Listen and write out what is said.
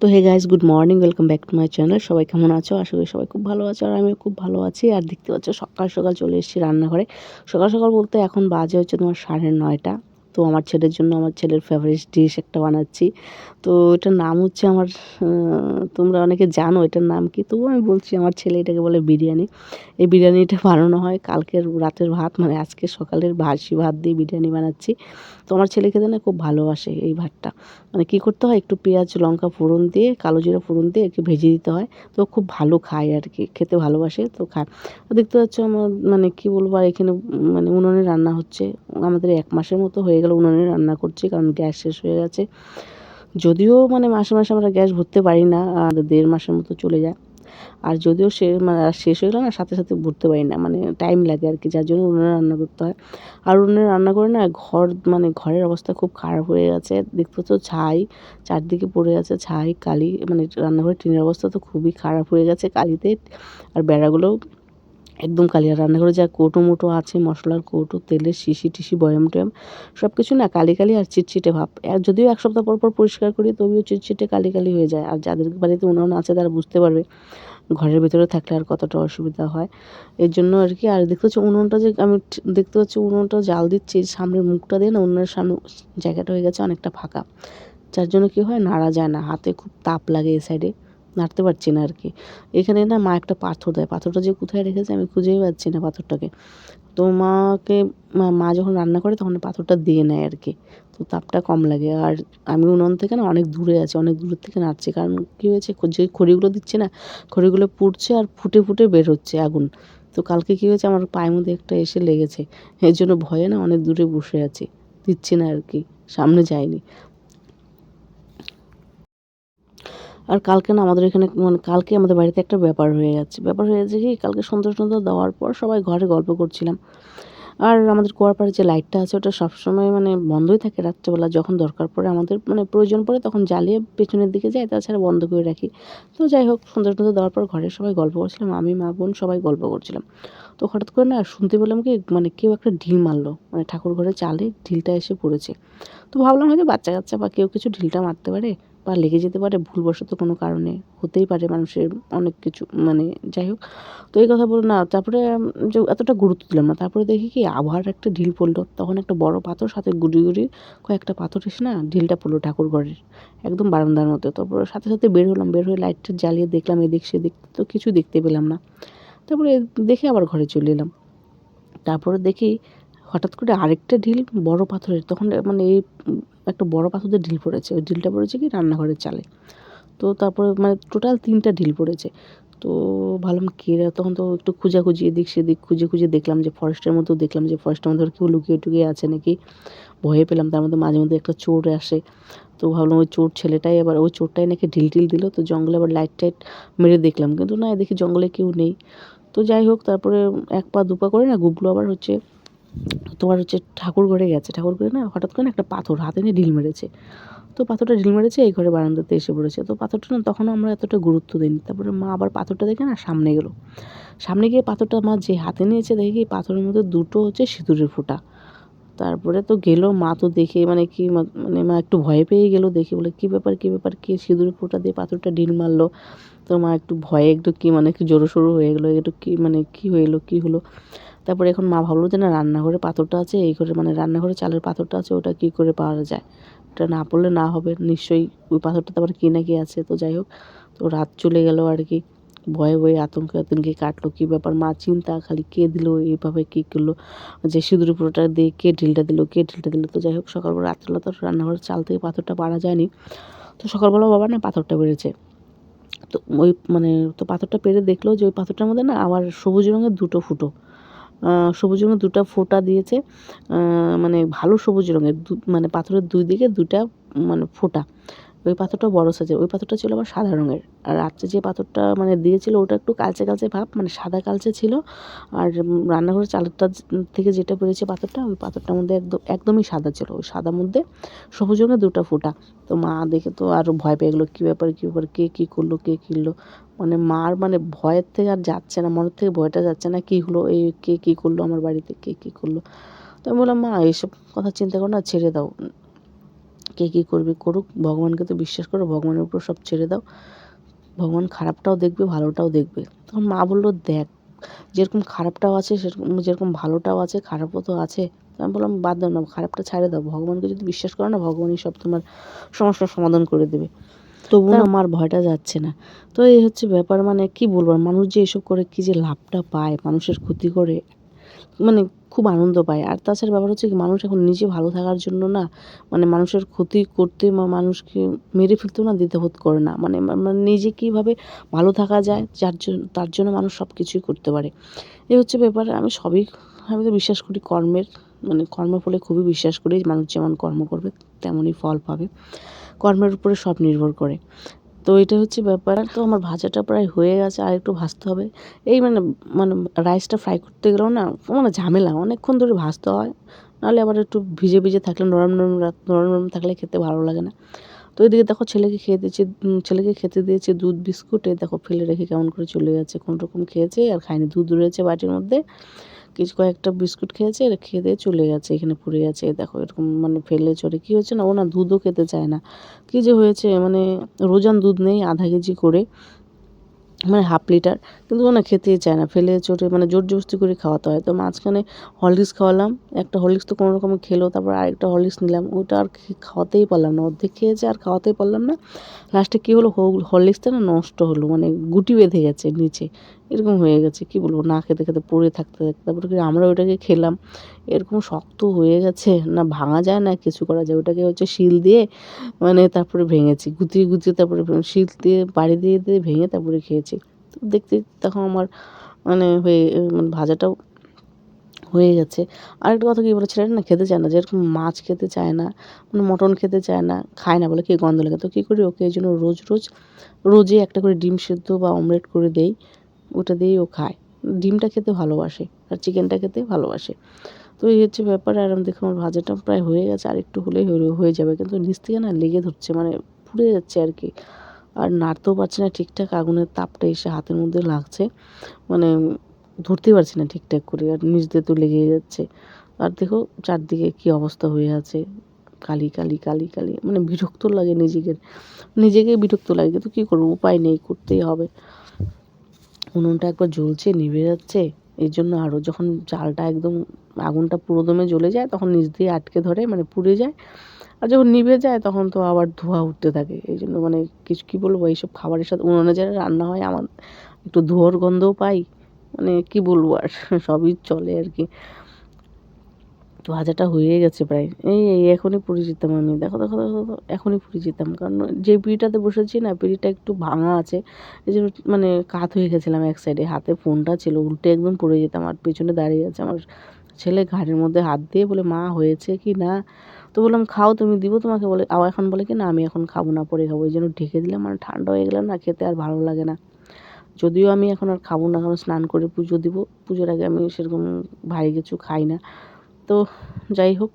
তো hey guys, good morning, welcome back to my channel. সবাই কেমন আছো? আশা করি সবাই খুব ভালো আছো, আর আমিও খুব ভালো আছি। আর দেখতে পাচ্ছ সকাল সকাল চলে এসেছি রান্নাঘরে। সকাল সকাল বলতে এখন বাজে হচ্ছে তোমার 9:30। তো আমার ছেলের জন্য আমার ছেলের ফেভারিট ডিশ একটা বানাচ্ছি। তো এটার নাম হচ্ছে আমার, তোমরা অনেকে জানো এটার নাম কি, তবুও আমি বলছি, আমার ছেলে এটাকে বলে বিরিয়ানি। এই বিরিয়ানিটা বানানো হয় কালকের রাতের ভাত, মানে আজকে সকালের বাসি ভাত দিয়ে বিরিয়ানি বানাচ্ছি। তো আমার ছেলে খেতে না খুব ভালোবাসে এই ভাতটা। মানে কী করতে হয়, একটু পেঁয়াজ লঙ্কা ফোড়ন দিয়ে, কালো জিরা ফোড়ন দিয়ে একটু ভেজে দিতে হয়। তো খুব ভালো খায় আর কি, খেতে ভালোবাসে, তো খায়। তো দেখতে পাচ্ছ আমার, মানে কী বলবো, আর এখানে মানে উনুনে রান্না হচ্ছে। আমাদের 1 মাসের মতো হয়ে গেল উনুনে রান্না করছি, কারণ গ্যাস শেষ হয়ে গেছে। যদিও মানে মাসে মাসে আমরা গ্যাস ভরতে পারি না, আর 1.5 মাসের মতো চলে যায়। আর যদিও মানে শেষ হয়ে গেলে না, সাথে সাথে ভরতে পারি না, মানে টাইম লাগে আর কি, যার জন্য উনুনে রান্না করতে হয়। আর উনুনে রান্না করে না মানে ঘরের অবস্থা খুব খারাপ হয়ে গেছে। দেখতে তো ছাই চারদিকে পড়ে আছে, ছাই কালি, মানে রান্নাঘরের টিনের অবস্থা তো খুবই খারাপ হয়ে গেছে কালিতে। আর বেড়াগুলোও একদম কালি। আর রান্নাঘরে যা কৌটো মোটো আছে, মশলার কৌটো, তেলের শিশি টিশি, বয়াম টয়াম, সব কিছু না কালি কালি আর চিটচিটে ভাব। যদিও 1 সপ্তাহ পর পর পরিষ্কার করি, তবুও চিটচিটে কালি কালি হয়ে যায়। আর যাদের বাড়িতে উনুন আছে তারা বুঝতে পারবে ঘরের ভেতরে থাকলে আর কতটা অসুবিধা হয়। এর জন্য আর কি। আর দেখতে পাচ্ছি উনুনটা, যে আমি দেখতে পাচ্ছি উনুনটা জাল দিচ্ছি, সামনের মুখটা দিয়ে না উনুনের সামনে জায়গাটা হয়ে গেছে অনেকটা ফাঁকা, যার জন্য কী হয়, নাড়া যায় না, হাতে খুব তাপ লাগে এই সাইডে, নাড়তে পারছি না আর কি। এখানে না মা একটা পাথর দেয়, পাথরটা যে কোথায় রেখেছে আমি খুঁজেই পাচ্ছি না পাথরটাকে। তো মাকে, মা যখন রান্না করে তখন পাথরটা দিয়ে নেয় আর কি, তো তাপটা কম লাগে। আর আমি উনুন থেকে না অনেক দূরে আছি, অনেক দূরের থেকে নাড়ছি, কারণ কী হয়েছে, যে খড়িগুলো দিচ্ছি না, খড়িগুলো পুড়ছে আর ফুটে ফুটে বের হচ্ছে আগুন। তো কালকে কী হয়েছে, আমার পায়ের মধ্যে একটা এসে লেগেছে, এর জন্য ভয়ে না অনেক দূরে বসে আছি, দিচ্ছি না আর কি, সামনে যাইনি। আর কালকে না আমাদের এখানে, মানে কালকে আমাদের বাড়িতে একটা ব্যাপার হয়ে গেছে। ব্যাপার হয়েছে কি, কালকে সন্ধ্যা টন্ধ্যা দেওয়ার পর সবাই ঘরে গল্প করছিলাম। আর আমাদের কুয়ার পাড়ে যে লাইটটা আছে ওটা সবসময় মানে বন্ধই থাকে রাত্রেবেলা, যখন দরকার পড়ে আমাদের, মানে প্রয়োজন পড়ে তখন জ্বালিয়ে পেছনের দিকে যাই, তাছাড়া বন্ধ করে রাখি। তো যাই হোক, সন্ধ্যা টন্ধ্যা দেওয়ার পর ঘরে সবাই গল্প করছিলাম, আমি মা বোন সবাই গল্প করছিলাম। তো হঠাৎ করে না শুনতে পেলাম কি, মানে কেউ একটা ঢিল মারলো, মানে ঠাকুর ঘরের চালে ঢিলটা এসে পড়েছে। তো ভাবলাম হয়তো বাচ্চা কাচ্চা বা কেউ কিছু ঢিলটা মারতে পারে, বা লেগে যেতে পারে ভুলবশত কোনো কারণে, হতেই পারে মানুষের অনেক কিছু, মানে যাই হোক। তো এই কথা বলে না, তারপরে যে এতটা গুরুত্ব দিলাম না। তারপরে দেখি কি, আবার একটা ঢিল পড়লো, তখন একটা বড় পাথর, সাথে গুড়ি গুড়ি কয়েকটা পাথর এসে না ঢিলটা পড়লো ঠাকুর ঘরের একদম বারান্দার মধ্যে। তারপরে সাথে সাথে বের হলাম, বের হয়ে লাইটটা জ্বালিয়ে দেখলাম এদিক সেদিক, তো কিছু দেখতে পেলাম না। তারপরে দেখে আবার ঘরে চলে এলাম। তারপরে দেখি হঠাৎ করে আরেকটা ঢিল বড় পাথরের, তখন মানে এই একটা বড় পাথরের ঢিল পড়েছে। ওই ঢিলটা পড়েছে কি রান্নাঘরের চালে। তো তারপরে মানে টোটাল 3টা ঢিল পড়েছে। তো ভাবলাম কে রে, তখন তো একটু খোঁজাখুঁজি এদিক সেদিক খুঁজে খুঁজে দেখলাম যে ফরেস্টের মধ্যে, দেখলাম যে ফরেস্টের মধ্যে কেউ লুকিয়ে টুকিয়ে আছে নাকি, ভয়ে পেলাম। তার মধ্যে মাঝে মধ্যে একটা চোর আসে। তো ভাবলাম ওই চোর ছেলেটাই, আবার ওই চোরটাই নাকি ঢিল টিল দিল। তো জঙ্গলে আবার লাইট টাইট মেরে দেখলাম, কিন্তু না, দেখি জঙ্গলে কেউ নেই। তো যাই হোক, তারপরে 1 পা 2 পা করে না গুবলু আবার হচ্ছে তোমার হচ্ছে ঠাকুর ঘরে গেছে। ঠাকুর ঘরে না হঠাৎ করে না একটা পাথর হাতে নিয়ে ঢিল মেরেছে। তো পাথরটা ঢিল মেরেছে এই ঘরে বারান্দাতে এসে পড়েছে। তো পাথরটা না তখনও আমরা এতটা গুরুত্ব দিইনি। তারপরে মা আবার পাথরটা দেখে না সামনে গেল। সামনে গিয়ে পাথরটা মা যে হাতে নিয়েছে, দেখে কি পাথরের মধ্যে 2টো হচ্ছে সিঁদুরের ফোঁটা। তারপরে তো গেল মা, তো দেখে মানে কি, মানে মা একটু ভয় পেয়ে গেল, দেখে বলে কী ব্যাপার, কী ব্যাপার, কে সিঁদুরের ফোঁটা দিয়ে পাথরটা ঢিল মারলো। তো মা একটু ভয়ে একটু কি, মানে একটু জোরোসোরো হয়ে গেলো, একটু কি মানে কী হইলো, কী হলো। তারপরে এখন মা ভাবলো যে না, রান্নাঘরে পাথরটা আছে, এই ঘরে মানে রান্নাঘরে চালের পাথরটা আছে, ওটা কী করে পাওয়া যায়, ওটা না পড়লে না হবে, নিশ্চয়ই ওই পাথরটাতে আবার কী না কি আছে। তো যাই হোক, তো রাত চলে গেল আর কি, ভয়ে ভয়ে আতঙ্কে আতঙ্কে কাটলো। কী ব্যাপার, মা চিন্তা খালি, কে দিল এইভাবে, কী করলো, যে সিঁদুর পুরোটা দিয়ে কে ঢিলটা দিল, কে ঢিলটা দিল। তো যাই হোক, সকালবেলা রাত্রেবেলা তো রান্নাঘরের চাল থেকে পাথরটা পাড়া যায়নি। তো সকালবেলা বাবা না পাথরটা বেড়েছে। তো ওই মানে, তো পাথরটা পেড়ে দেখলো যে ওই পাথরটার মধ্যে না আবার সবুজ রঙের 2টো ফুটো, সবুজ রঙের 2টা ফোঁটা দিয়েছে। মানে ভালো সবুজ রঙের, মানে পাথরের 2 দিকে 2টা মানে ফোঁটা। ওই পাথরটা বড় সাইজের, ওই পাথরটা ছিল আবার সাদা রঙের। আর রাত্রে যে পাথরটা মানে দিয়েছিল ওটা একটু কালচে কালচে ভাব, মানে সাদা কালচে ছিল। আর রান্নাঘরের চালেরটা থেকে যেটা বেরিয়েছে পাথরটা, ওই পাথরটার মধ্যে একদমই সাদা ছিল, ওই সাদার মধ্যে সবুজ রঙের 2টা ফোঁটা। তো মা দেখে তো আরও ভয় পেয়ে গেলো, কী ব্যাপার, কী ব্যাপার, কে কী করলো, কে কিনলো। মানে মার মানে ভয়ের থেকে আর যাচ্ছে না, মনের থেকে ভয়টা যাচ্ছে না, কী হলো, এই কে কী করলো আমার বাড়িতে, কে কী করলো। তো আমি বললাম, মা এইসব কথা চিন্তা করো না, ছেড়ে দাও। কে কী করবে করুক, ভগবানকে তো বিশ্বাস করো, ভগবানের উপর সব ছেড়ে দাও, ভগবান খারাপটাও দেখবে ভালোটাও দেখবে। তখন মা বললো, দেখ যেরকম খারাপটাও আছে সেরকম, যেরকম ভালোটাও আছে খারাপও তো আছে। তো আমি বললাম, বাদ দাও না, খারাপটা ছাড়ে দাও, ভগবানকে যদি বিশ্বাস করো না, ভগবানই সব তোমার সমস্যার সমাধান করে দেবে। তবু না আমার ভয়টা যাচ্ছে না। তো এই হচ্ছে ব্যাপার, মানে কি বলবো, মানুষ যে এসব করে কি যে লাভটা পায়, মানুষের ক্ষতি করে, মানে খুব আনন্দ পায়। আর তাছাড়া ব্যাপার হচ্ছে কি, মানুষ এখন নিজে ভালো থাকার জন্য না, মানে মানুষের ক্ষতি করতে বা মানুষকে মেরে ফেলতেও না দ্বিধাবোধ করে না। মানে মানে নিজে কীভাবে ভালো থাকা যায় তার জন্য মানুষ সব কিছুই করতে পারে। এই হচ্ছে ব্যাপার। আমি তো বিশ্বাস করি কর্মের, মানে কর্মফলে খুবই বিশ্বাস করি। মানুষ যেমন কর্ম করবে তেমনই ফল পাবে। কর্মের উপরে সব নির্ভর করে। তো এটা হচ্ছে ব্যাপার। তো আমার ভাজাটা প্রায় হয়ে গেছে, আর একটু ভাজতে হবে। এই মানে মানে রাইসটা ফ্রাই করতে গেলেও না মানে ঝামেলা, অনেকক্ষণ ধরে ভাজতে হয়। নাহলে আবার একটু ভিজে ভিজে থাকলে, নরম নরম নরম নরম থাকলে খেতে ভালো লাগে না। তো এদিকে দেখো ছেলেকে খেতে দিয়েছি দুধ বিস্কুট, এই দেখো ফেলে রেখে কেমন করে চলে যাচ্ছে, কোনো রকম খেয়েছে আর খায়নি। দুধ রয়েছে বাটির মধ্যে, কয়েকটা বিস্কুট খেয়েছে, আর খেয়ে দিয়ে চলে গেছে, এখানে পড়ে গেছে। দেখো এরকম মানে ফেলে চড়ে কী হয়েছে না, ও না দুধও খেতে চায় না। কী যে হয়েছে, মানে রোজান দুধ নেই আধা কেজি করে, মানে হাফ লিটার, কিন্তু ও না খেতেই চায় না, ফেলে চটে মানে জোর জবরদস্তি করে খাওয়াতে হয়। তো মাঝখানে হরলিক্স খাওয়ালাম, একটা হরলিক্স তো কোনো রকমে খেলো, তারপর আরেকটা হরলিক্স নিলাম, ওটা আর খাওয়াতেই পারলাম না, অর্ধেক খেয়েছে আর খাওয়াতেই পারলাম না। লাস্টে কী হলো, হরলিক্সটা না নষ্ট হলো, মানে গুটি বেঁধে গেছে নিচে, এরকম হয়ে গেছে। কী বলবো, না খেতে খেতে পড়ে থাকতে থাকতে তারপরে কি আমরা ওটাকে খেলাম, এরকম শক্ত হয়ে গেছে, না ভাঙা যায় না কিছু করা যায়। ওটাকে হচ্ছে শিল দিয়ে মানে তারপরে ভেঙেছি, গুতিয়ে গুতিয়ে তারপরে শিল দিয়ে বাড়ি দিয়ে দিয়ে ভেঙে তারপরে খেয়েছি। তো দেখতে তখন আমার মানে মানে ভাজাটাও হয়ে গেছে। আরেকটা কথা, কি বলে, ছেলেটা না খেতে চায় না, যেরকম মাছ খেতে চায় না, মানে মটন খেতে চায় না, খায় না, বলে কি গন্ধ লাগে। তো কী করি, ওকে এই জন্য রোজই একটা করে ডিম সেদ্ধ বা অমলেট করে দেই, ওটা দিয়েই ও খায়। ডিমটা খেতে ভালোবাসে আর চিকেনটা খেতে ভালোবাসে। তো এই হচ্ছে ব্যাপার। আর আমি দেখো আমার ভাজাটা প্রায় হয়ে গেছে, আর একটু হলেই হয়ে যাবে, কিন্তু নিচ থেকে না লেগে ধরছে, মানে পুড়ে যাচ্ছে আর কি। আর নাড়তেও পারছি না ঠিকঠাক, আগুনের তাপটা এসে হাতের মধ্যে লাগছে, মানে ধরতেই পারছি না ঠিকঠাক করে, আর নিচ দিয়ে তো লেগেই যাচ্ছে। আর দেখো চারদিকে কী অবস্থা হয়ে আছে, কালি কালি কালি কালি, মানে বিরক্ত লাগে নিজেকেই বিরক্ত লাগে, কিন্তু কী করবো, উপায় নেই, করতেই হবে। উনুনটা একবার জ্বলছে নিভে যাচ্ছে, এই জন্য আরও যখন জালটা একদম আগুনটা পুরো দমে জ্বলে যায় তখন নিচ দিয়ে আটকে ধরে, মানে পুড়ে যায়। আর যখন নিভে যায় তখন তো আবার ধোঁয়া উঠতে থাকে। এই জন্য মানে কিছু কী বলবো, এইসব খাবারের সাথে উনুনে যারা রান্না হয় আমার একটু ধোঁয়ার গন্ধও পাই, মানে কি বলবো আর সবই চলে আর কি। তো ভাজাটা হয়ে গেছে প্রায়, এখনই পুড়ে যেতাম আমি, দেখো দেখো দেখো দেখো, এখনই পুড়ে যেতাম, কারণ যে পিঁড়িটাতে বসেছি না, পিঁড়িটা একটু ভাঙা আছে, এই জন্য মানে কাত হয়ে গেছিলাম এক সাইডে, হাতে ফোনটা ছিল, উল্টে একদম পড়ে যেতাম। আর পেছনে দাঁড়িয়ে আছে আমার ছেলে, ঘাড়ের মধ্যে হাত দিয়ে বলে, মা হয়েছে কি না। তো বললাম, খাও তুমি, দিব তোমাকে, বলে এখন বলে কি না আমি এখন খাবো না, পরে খাবো, এই জন্য ঢেকে দিলাম। মানে ঠান্ডা হয়ে গেলে না খেতে আর ভালো লাগে না। যদিও আমি এখন আর খাবো না, কারণ স্নান করে পুজো দিব, পুজোর আগে আমি সেরকম ভারী কিছু খাই না। তো যাই হোক,